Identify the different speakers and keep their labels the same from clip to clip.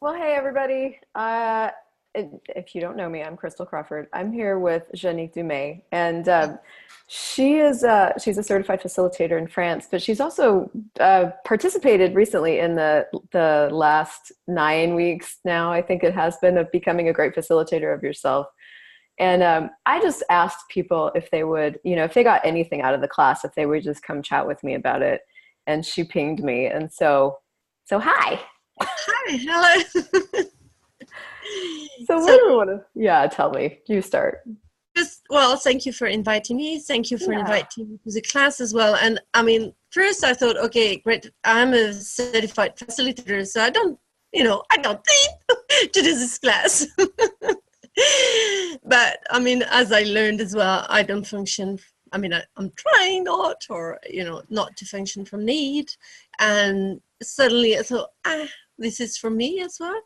Speaker 1: Well, hey everybody. If you don't know me, I'm Crystal Crawford. I'm here with Janick Dumais, and she's a certified facilitator in France, but she's also participated recently in the last 9 weeks now. I think it has been of becoming a great facilitator of yourself. And I just asked people if they would, if they got anything out of the class, if they would just come chat with me about it. And she pinged me, and so hi.
Speaker 2: Hi, hello.
Speaker 1: So what
Speaker 2: So,
Speaker 1: do we want to? Yeah, tell me. You start.
Speaker 2: thank you for inviting me. Thank you for
Speaker 1: Yeah.
Speaker 2: inviting me to the class as well. And I mean, first I thought, okay, great. I'm a certified facilitator, so I don't think to do this class. But I mean, as I learned as well, I don't function. I mean, I'm trying not, or not to function from need. And suddenly I thought, this is for me as well.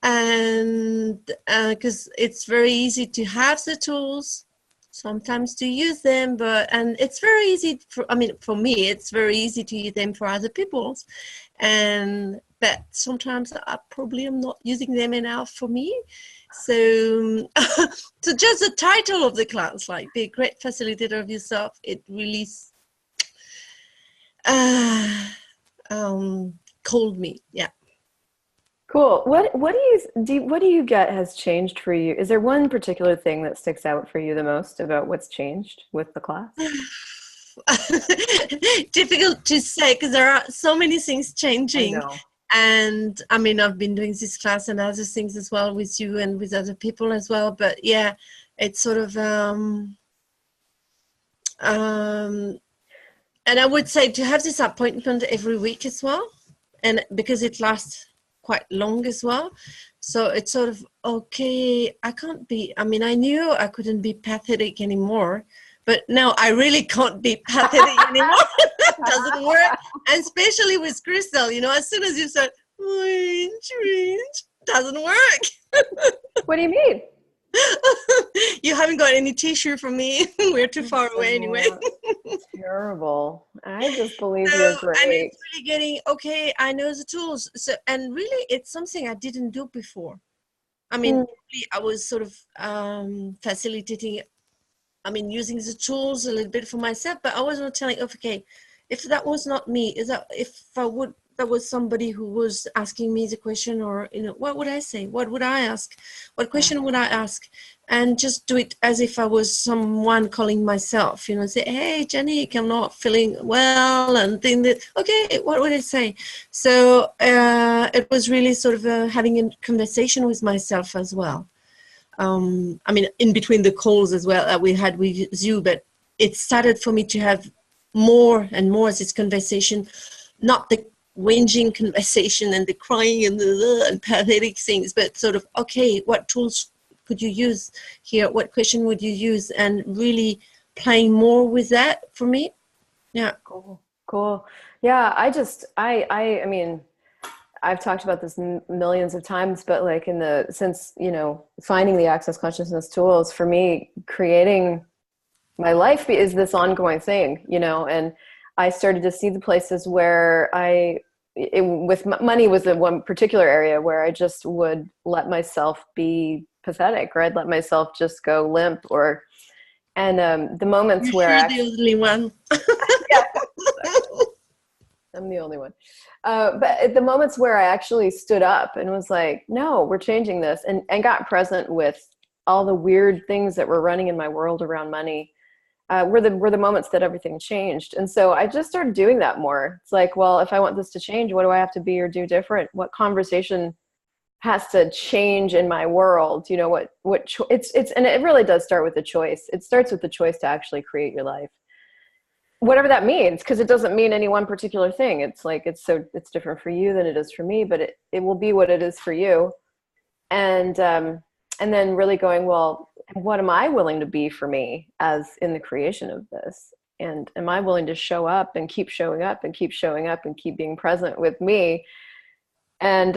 Speaker 2: And because it's very easy to have the tools, sometimes to use them, and it's very easy for me it's very easy to use them for other people's, and but sometimes I probably am not using them enough for me. So so just the title of the class, like be a great facilitator of yourself, it really uh, called me. Yeah.
Speaker 1: Cool. What do you get has changed for you? Is there one particular thing that sticks out for you the most about what's changed with the class?
Speaker 2: Difficult to say because there are so many things
Speaker 1: I
Speaker 2: changing.
Speaker 1: know.
Speaker 2: And I mean, I've been doing this class and other things as well with you and with other people as well. But yeah, it's sort of, and I would say to have this appointment every week as well. And because it lasts quite long as well. So it's sort of, okay, I mean, I knew I couldn't be pathetic anymore, but now I really can't be pathetic anymore. It doesn't work. And especially with Christel, as soon as you start, doesn't work.
Speaker 1: What do you mean?
Speaker 2: You haven't got any tissue from me. We're too far away anyway.
Speaker 1: Oh, terrible. I just believe you're
Speaker 2: So, and
Speaker 1: great.
Speaker 2: it's really getting, okay, I know the tools. So, and really, it's something I didn't do before. I mean,
Speaker 1: Mm.
Speaker 2: really, I was sort of facilitating, I mean, using the tools a little bit for myself, but I was not telling, okay, if that was not me, if that was somebody who was asking me the question, or, what would I say? What would I ask? What question would I ask? And just do it as if I was someone calling myself, say, hey, Janick, I'm not feeling well, and think that, okay, what would I say? So it was really sort of having a conversation with myself as well. I mean, in between the calls as well that we had with you, but it started for me to have more and more this conversation, not the whinging conversation and the crying and and pathetic things, but sort of, okay, what tools could you use here? What question would you use? And really playing more with that for me. Yeah.
Speaker 1: Cool. Cool. Yeah, I mean, I've talked about this millions of times, but like since, finding the access consciousness tools for me, creating my life is this ongoing thing, and I started to see the places where money was the one particular area where I just would let myself be pathetic, or I'd let myself just go limp, and the moments
Speaker 2: You're
Speaker 1: where
Speaker 2: sure the
Speaker 1: actually,
Speaker 2: only one.
Speaker 1: yeah, I'm the only one. But at the moments where I actually stood up and was like, no, we're changing this, and got present with all the weird things that were running in my world around money, were the moments that everything changed. And so I just started doing that more. It's like, well, if I want this to change, what do I have to be or do different? What conversation has to change in my world? And it really does start with the choice. It starts with the choice to actually create your life, whatever that means, because it doesn't mean any one particular thing. It's like it's different for you than it is for me, but it will be what it is for you. And then really going, well, what am I willing to be for me as in the creation of this? And am I willing to show up and keep showing up and keep showing up and keep being present with me? And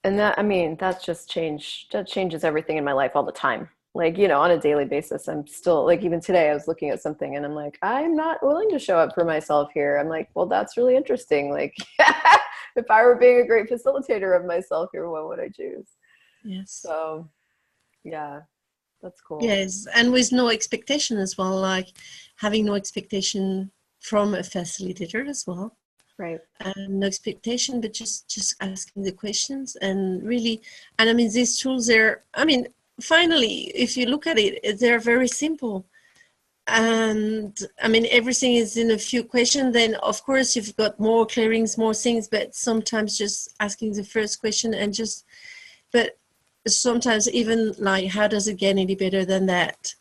Speaker 1: that, I mean, that changes everything in my life all the time. Like, on a daily basis, I'm still like, even today, I was looking at something and I'm like, I'm not willing to show up for myself here. I'm like, well, that's really interesting. Like, if I were being a great facilitator of myself here, what would I choose?
Speaker 2: Yes.
Speaker 1: So yeah, that's cool.
Speaker 2: Yes, and with no expectation as well, like having no expectation from a facilitator as well.
Speaker 1: Right.
Speaker 2: And no expectation, but just asking the questions and really, and I mean, these tools are, I mean, finally, if you look at it, they're very simple. And I mean, everything is in a few questions. Then, of course, you've got more clearings, more things, but sometimes just asking the first question and just, but sometimes even like, how does it get any better than that?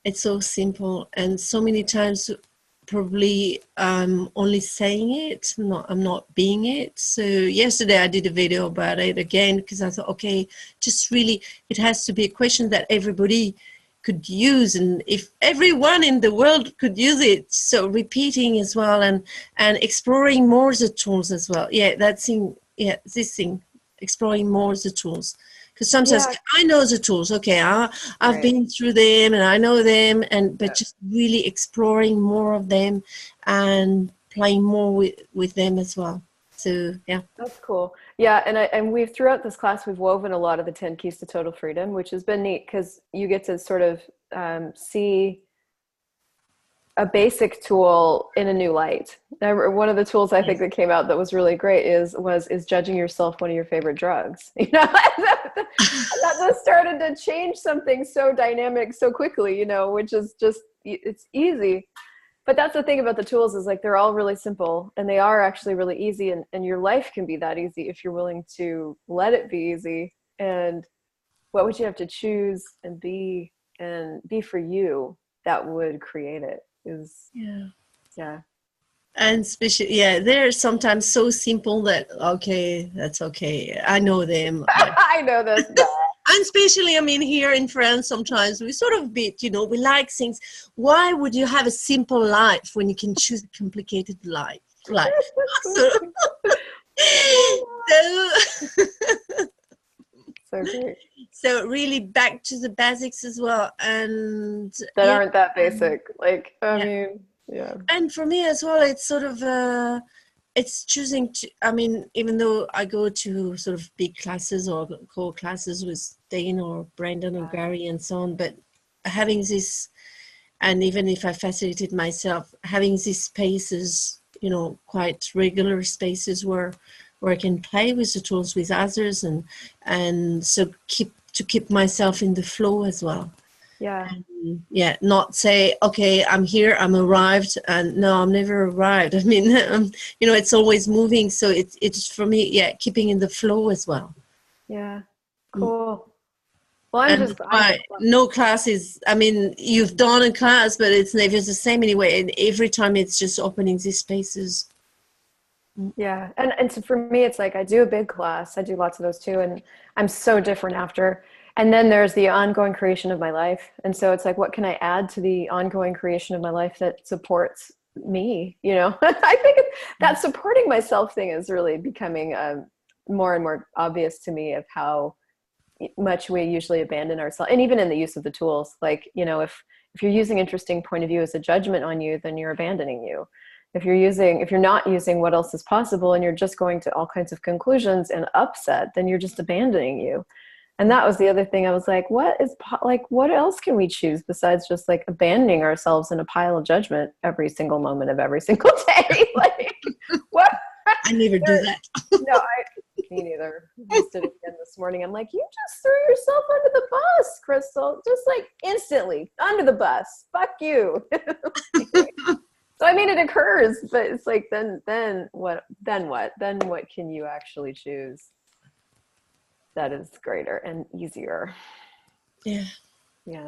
Speaker 2: It's so simple. And so many times, probably I'm only saying it, I'm not being it. So yesterday I did a video about it again, because I thought, okay, just really, it has to be a question that everybody could use, and if everyone in the world could use it, so repeating as well, and exploring more the tools as well. Yeah, that thing, yeah, this thing, exploring more the tools. Because sometimes I know the tools, okay, I've been through them and I know them, but just really exploring more of them and playing more with them as well. So yeah,
Speaker 1: that's cool. Yeah, and we've throughout this class we've woven a lot of the 10 keys to total freedom, which has been neat because you get to sort of see a basic tool in a new light. One of the tools I think that came out that was really great is judging yourself one of your favorite drugs. You know, that just started to change something so dynamic so quickly. You know, which is just, it's easy. But that's the thing about the tools, is like they're all really simple, and they are actually really easy, and your life can be that easy if you're willing to let it be easy. And what would you have to choose and be for you that would create it? Is yeah.
Speaker 2: And especially, yeah, they're sometimes so simple that, okay, that's okay, I know them.
Speaker 1: I know this.
Speaker 2: And especially, I mean, here in France, sometimes we sort of bit, you know, we like things. Why would you have a simple life when you can choose a complicated life?
Speaker 1: So great.
Speaker 2: So really back to the basics as well, and
Speaker 1: that aren't that basic. Like, I mean, yeah.
Speaker 2: And for me as well, it's sort of it's choosing to, I mean, even though I go to sort of big classes or core classes with Dane or Brandon or Gary and so on, but having this, and even if I facilitate myself, having these spaces, you know, quite regular spaces where I can play with the tools with others, and so keep myself in the flow as well.
Speaker 1: Yeah.
Speaker 2: And, not say, okay, I'm here, I'm arrived, and no, I'm never arrived. I mean, you know, it's always moving. So it's for me, keeping in the flow as well.
Speaker 1: Yeah. Cool. Well, I'm
Speaker 2: no class is, I mean, you've done a class, but it's never the same anyway. And every time it's just opening these spaces.
Speaker 1: Yeah. And so for me, it's like, I do a big class. I do lots of those too. And I'm so different after. And then there's the ongoing creation of my life. And so it's like, what can I add to the ongoing creation of my life that supports me? You know, I think that supporting myself thing is really becoming more and more obvious to me, of how much we usually abandon ourselves. And even in the use of the tools, like, you know, if you're using interesting point of view as a judgment on you, then you're abandoning you. If you're not using what else is possible, and you're just going to all kinds of conclusions and upset, then you're just abandoning you. And that was the other thing. I was like, what else can we choose besides just like abandoning ourselves in a pile of judgment every single moment of every single day? Like, what?
Speaker 2: I never do that.
Speaker 1: No, me neither. I just did it again this morning. I'm like, you just threw yourself under the bus, Christel. Just like instantly under the bus. Fuck you. So I mean, it occurs, but it's like, then what? Then what can you actually choose that is greater and easier?
Speaker 2: Yeah.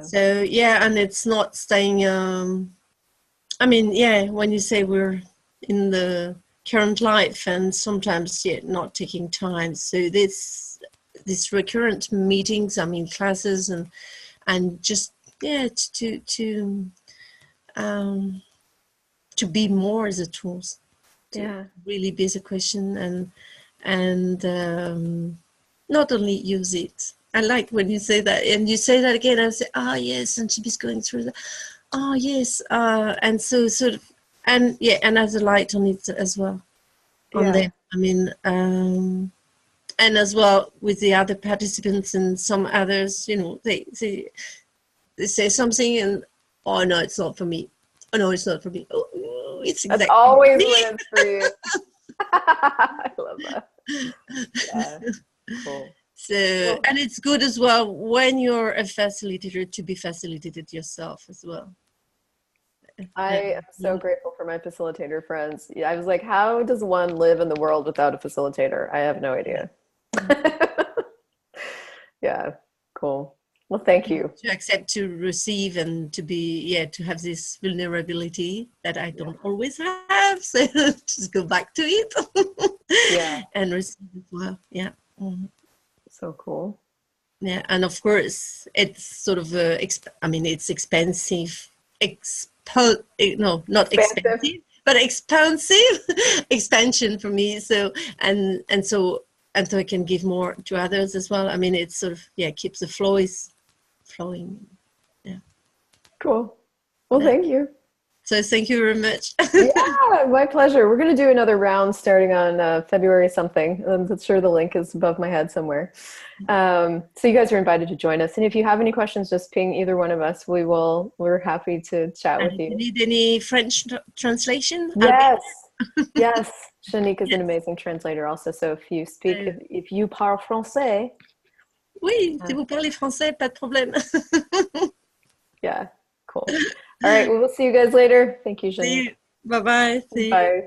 Speaker 2: So and it's not staying. I mean, when you say we're in the current life, and sometimes not taking time. So this recurrent meetings, I mean, classes, and just to be more as a tools, to really be as a question, and not only use it. I like when you say that, and you say that again. I say, yes, and she's going through that. Yes, and so sort of, and as a light on it as well, on them. I mean, and as well with the other participants and some others, you know, they say something and, oh no, it's not for me. Oh no, it's not for me. Oh, it's
Speaker 1: That's
Speaker 2: exactly
Speaker 1: always
Speaker 2: me.
Speaker 1: when it's for you. I love that. Yeah, cool.
Speaker 2: So,
Speaker 1: Well,
Speaker 2: and it's good as well when you're a facilitator to be facilitated yourself as well.
Speaker 1: I am so grateful for my facilitator friends. Yeah, I was like, how does one live in the world without a facilitator? I have no idea. Yeah, cool. Well, thank you.
Speaker 2: To accept, to receive, and to be, yeah, to have this vulnerability that I don't always have. So just go back to it.
Speaker 1: Yeah,
Speaker 2: And receive as well. Yeah. Mhm.
Speaker 1: so cool.
Speaker 2: Yeah, and of course, it's sort of I mean, it's expensive. No, not
Speaker 1: Expansive.
Speaker 2: expensive, but expansive expansion for me. So and so I can give more to others as well. I mean, it's sort of, yeah, keeps the flow is flowing. Yeah.
Speaker 1: Cool. Well,
Speaker 2: Yeah.
Speaker 1: thank you.
Speaker 2: So thank you very much.
Speaker 1: Yeah, my pleasure. We're going to do another round starting on February something. I'm sure the link is above my head somewhere. So you guys are invited to join us. And if you have any questions, just ping either one of us. We're happy to chat
Speaker 2: And
Speaker 1: with
Speaker 2: if you
Speaker 1: you.
Speaker 2: need any French translation, I'll be
Speaker 1: Yes. Yes. Janick is an
Speaker 2: yes.
Speaker 1: amazing translator also. So if you speak,
Speaker 2: So,
Speaker 1: if you parle français.
Speaker 2: oui, si vous parlez français, pas de problème.
Speaker 1: Yeah, cool. All right. Well, we'll see you guys later. Thank you,
Speaker 2: See
Speaker 1: Janick.
Speaker 2: you. Bye bye. See you.
Speaker 1: Bye.